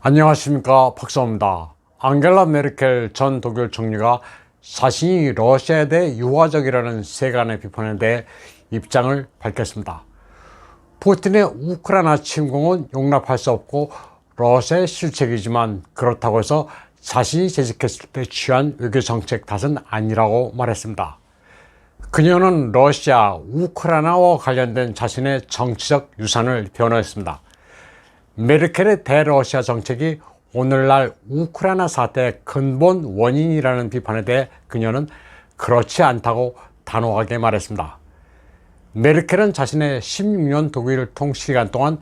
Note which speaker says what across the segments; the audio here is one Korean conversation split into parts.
Speaker 1: 안녕하십니까, 박사입니다. 앙겔라 메르켈 전 독일 총리가 자신이 러시아에 대해 유화적이라는 세간의 비판에 대해 입장을 밝혔습니다. 푸틴의 우크라이나 침공은 용납할 수 없고 러시아의 실책이지만 그렇다고 해서 자신이 재직했을 때 취한 외교 정책 탓은 아니라고 말했습니다. 그녀는 러시아, 우크라이나와 관련된 자신의 정치적 유산을 변호했습니다. 메르켈의 대러시아 정책이 오늘날 우크라이나 사태의 근본 원인이라는 비판에 대해 그녀는 그렇지 않다고 단호하게 말했습니다. 메르켈은 자신의 16년 독일 통치기간 동안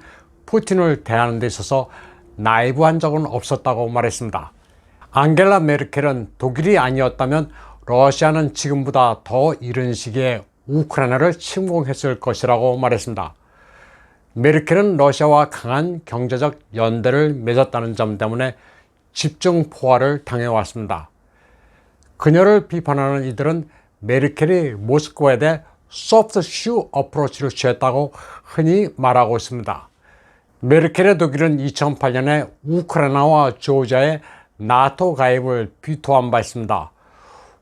Speaker 1: 푸틴을 대하는 데 있어서 나이브한 적은 없었다고 말했습니다. 앙겔라 메르켈은 독일이 아니었다면 러시아는 지금보다 더 이른 시기에 우크라이나를 침공했을 것이라고 말했습니다. 메르켈은 러시아와 강한 경제적 연대를 맺었다는 점 때문에 집중 포화를 당해왔습니다. 그녀를 비판하는 이들은 메르켈이 모스크바에 대해 소프트 슈 어프로치를 취했다고 흔히 말하고 있습니다. 메르켈의 독일은 2008년에 우크라이나와 조지아의 나토 가입을 비토한 바 있습니다.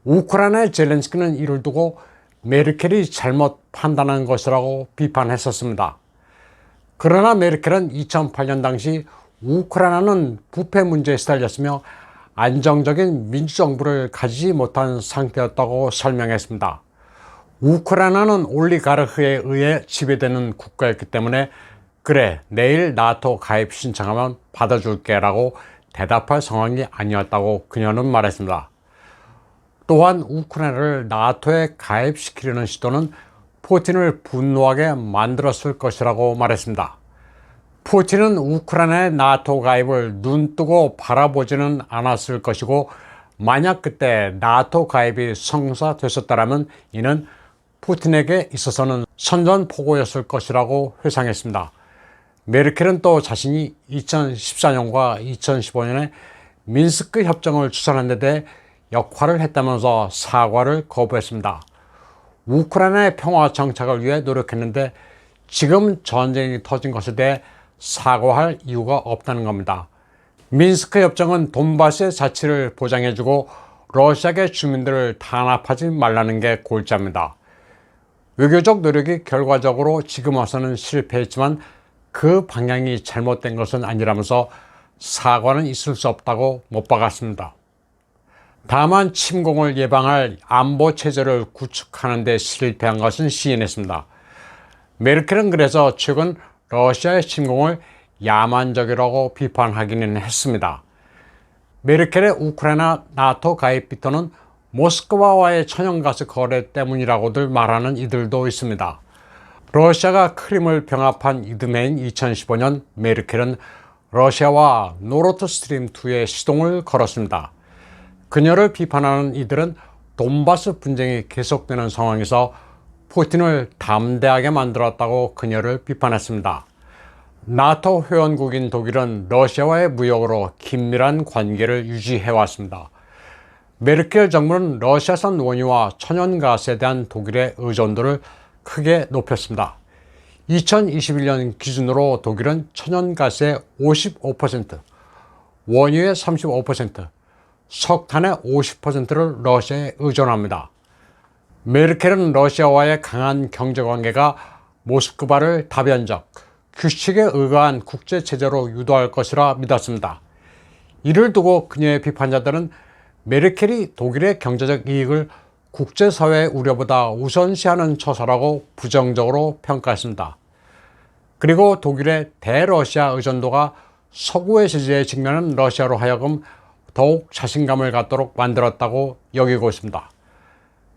Speaker 1: 우크라이나의 젤렌스키는 이를 두고 메르켈이 잘못 판단한 것이라고 비판했었습니다. 그러나 메르켈은 2008년 당시 우크라이나는 부패 문제에 시달렸으며 안정적인 민주정부를 가지지 못한 상태였다고 설명했습니다. 우크라이나는 올리가르흐에 의해 지배되는 국가였기 때문에 그래, 내일 나토 가입 신청하면 받아줄게 라고 대답할 상황이 아니었다고 그녀는 말했습니다. 또한 우크라이나를 나토에 가입시키려는 시도는 푸틴을 분노하게 만들었을 것이라고 말했습니다. 푸틴은 우크라이나의 나토 가입을 눈뜨고 바라보지는 않았을 것이고 만약 그때 나토 가입이 성사됐었다면 이는 푸틴에게 있어서는 선전포고였을 것이라고 회상했습니다. 메르켈은 또 자신이 2014년과 2015년에 민스크 협정을 추진하는 데 대해 역할을 했다면서 사과를 거부했습니다. 우크라이나의 평화 정착을 위해 노력했는데 지금 전쟁이 터진 것에 대해 사과할 이유가 없다는 겁니다. 민스크 협정은 돈바스의 자치를 보장해주고 러시아계 주민들을 탄압하지 말라는 게 골자입니다. 외교적 노력이 결과적으로 지금 와서는 실패했지만 그 방향이 잘못된 것은 아니라면서 사과는 있을 수 없다고 못 박았습니다. 다만 침공을 예방할 안보 체제를 구축하는 데 실패한 것은 시인했습니다. 메르켈은 그래서 최근 러시아의 침공을 야만적이라고 비판하기는 했습니다. 메르켈의 우크라이나 나토 가입 비토는 모스크바와의 천연가스 거래 때문이라고들 말하는 이들도 있습니다. 러시아가 크림을 병합한 이듬해인 2015년 메르켈은 러시아와 노르드스트림2의 시동을 걸었습니다. 그녀를 비판하는 이들은 돈바스 분쟁이 계속되는 상황에서 푸틴을 담대하게 만들었다고 그녀를 비판했습니다. 나토 회원국인 독일은 러시아와의 무역으로 긴밀한 관계를 유지해왔습니다. 메르켈 정부는 러시아산 원유와 천연가스에 대한 독일의 의존도를 크게 높였습니다. 2021년 기준으로 독일은 천연가스의 55%, 원유의 35%, 석탄의 50%를 러시아에 의존합니다. 메르켈은 러시아와의 강한 경제관계가 모스크바를 다변적, 규칙에 의거한 국제체제로 유도할 것이라 믿었습니다. 이를 두고 그녀의 비판자들은 메르켈이 독일의 경제적 이익을 국제사회의 우려보다 우선시하는 처사라고 부정적으로 평가했습니다. 그리고 독일의 대러시아 의존도가 서구의 제재에 직면한 러시아로 하여금 더욱 자신감을 갖도록 만들었다고 여기고 있습니다.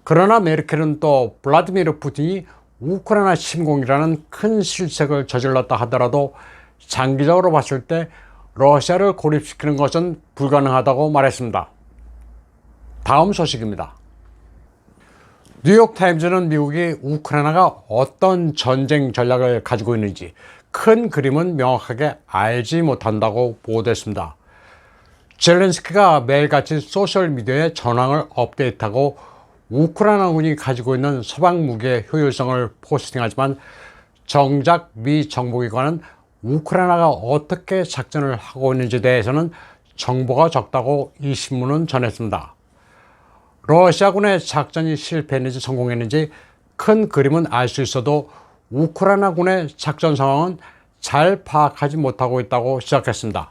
Speaker 1: 그러나 메르켈은 또 블라디미르 푸틴이 우크라이나 침공이라는 큰 실책을 저질렀다 하더라도 장기적으로 봤을 때 러시아를 고립시키는 것은 불가능하다고 말했습니다. 다음 소식입니다. 뉴욕타임즈는 미국이 우크라이나가 어떤 전쟁 전략을 가지고 있는지 큰 그림은 명확하게 알지 못한다고 보도했습니다. 젤렌스키가 매일같이 소셜미디어에 전황을 업데이트하고 우크라이나군이 가지고 있는 서방 무기의 효율성을 포스팅하지만 정작 미 정보기관은 우크라이나가 어떻게 작전을 하고 있는지에 대해서는 정보가 적다고 이 신문은 전했습니다. 러시아군의 작전이 실패했는지 성공했는지 큰 그림은 알 수 있어도 우크라이나군의 작전 상황은 잘 파악하지 못하고 있다고 시작했습니다.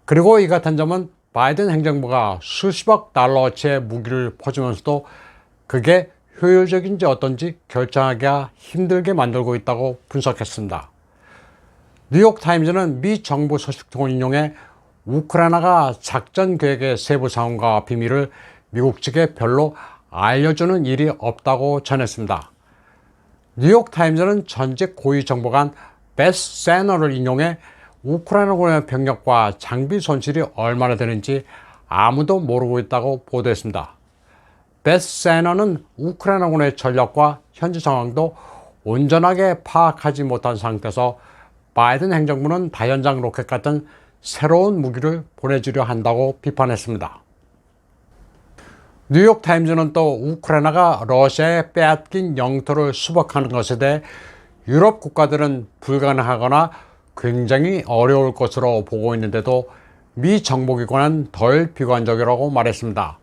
Speaker 1: 그리고 이 같은 점은 바이든 행정부가 수십억 달러어치의 무기를 퍼주면서도 그게 효율적인지 어떤지 결정하기가 힘들게 만들고 있다고 분석했습니다. 뉴욕타임즈는 미 정부 소식통을 인용해 우크라이나가 작전 계획의 세부 사항과 비밀을 미국 측에 별로 알려주는 일이 없다고 전했습니다. 뉴욕타임즈는 전직 고위 정보관 베스 세너를 인용해 우크라이나군의 병력과 장비 손실이 얼마나 되는지 아무도 모르고 있다고 보도했습니다. 베스 세너는 우크라이나군의 전력과 현지 상황도 온전하게 파악하지 못한 상태에서 바이든 행정부는 다연장 로켓 같은 새로운 무기를 보내주려 한다고 비판했습니다. 뉴욕타임즈는 또 우크라이나가 러시아에 빼앗긴 영토를 수복하는 것에 대해 유럽 국가들은 불가능하거나 굉장히 어려울 것으로 보고 있는데도 미 정보기관은 덜 비관적이라고 말했습니다.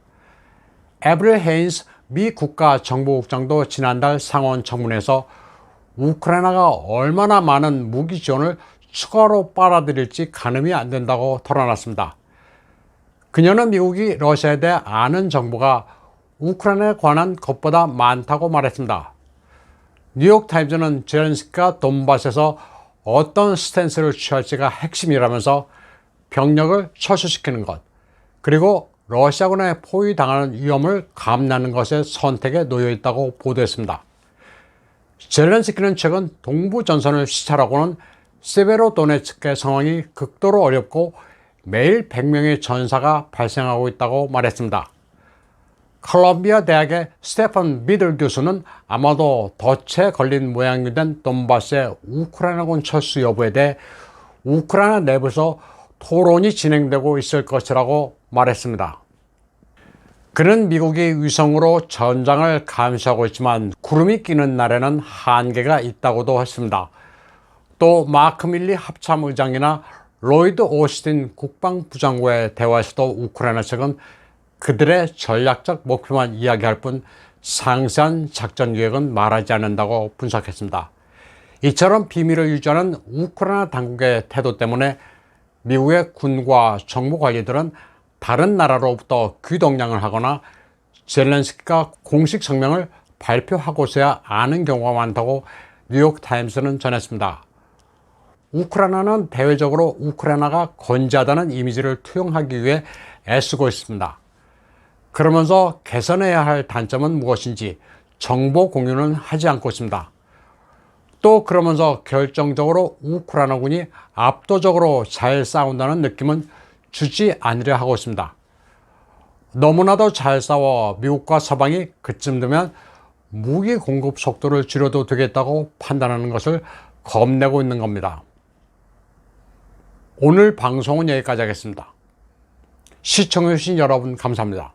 Speaker 1: 에브릴 헤인스 미 국가정보국장도 지난달 상원 청문회에서 우크라이나가 얼마나 많은 무기 지원을 추가로 빨아들일지 가늠이 안 된다고 털어놨습니다. 그녀는 미국이 러시아에 대해 아는 정보가 우크라이나에 관한 것보다 많다고 말했습니다. 뉴욕타임즈는 젤렌스키가 돈바스에서 어떤 스탠스를 취할지가 핵심이라면서 병력을 철수시키는 것, 그리고 러시아군에 포위당하는 위험을 감내하는 것의 선택에 놓여 있다고 보도했습니다. 젤렌스키는 최근 동부 전선을 시찰하고는 세베로도네츠크의 상황이 극도로 어렵고 매일 100명의 전사가 발생하고 있다고 말했습니다. 콜롬비아 대학의 스테판 미들 교수는 아마도 덫에 걸린 모양이 된 돈바스의 우크라이나군 철수 여부에 대해 우크라이나 내부에서 토론이 진행되고 있을 것이라고 말했습니다. 그는 미국이 위성으로 전장을 감시하고 있지만 구름이 끼는 날에는 한계가 있다고도 했습니다. 또 마크 밀리 합참의장이나 로이드 오스틴 국방부장과의 대화에서도 우크라이나 측은 그들의 전략적 목표만 이야기할 뿐 상세한 작전 계획은 말하지 않는다고 분석했습니다. 이처럼 비밀을 유지하는 우크라이나 당국의 태도 때문에 미국의 군과 정부 관리들은 다른 나라로부터 귀동냥을 하거나 젤렌스키가 공식 성명을 발표하고서야 아는 경우가 많다고 뉴욕타임스는 전했습니다. 우크라이나는 대외적으로 우크라이나가 건재하다는 이미지를 투영하기 위해 애쓰고 있습니다. 그러면서 개선해야 할 단점은 무엇인지 정보 공유는 하지 않고 있습니다. 또 그러면서 결정적으로 우크라이나군이 압도적으로 잘 싸운다는 느낌은 주지 않으려 하고 있습니다. 너무나도 잘 싸워 미국과 서방이 그쯤 되면 무기 공급 속도를 줄여도 되겠다고 판단하는 것을 겁내고 있는 겁니다. 오늘 방송은 여기까지 하겠습니다. 시청해주신 여러분 감사합니다.